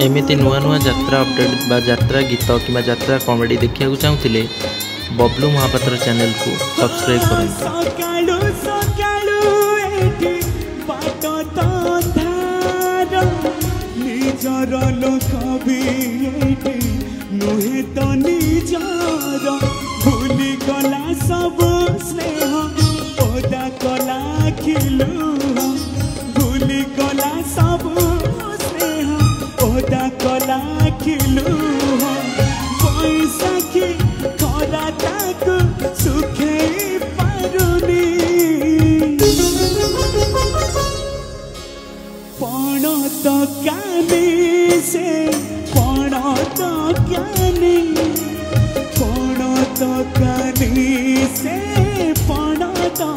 एमती नुआ नुआ यात्रा अपडेट बा यात्रा गीत कि यात्रा कॉमेडी देखा चाहूले बबलू महापात्र चैनल को सब्सक्राइब कला खिलू बैसाखी खरा ताकू सुखे पारुनी पण तो कानी से पण तो कानी से पण तो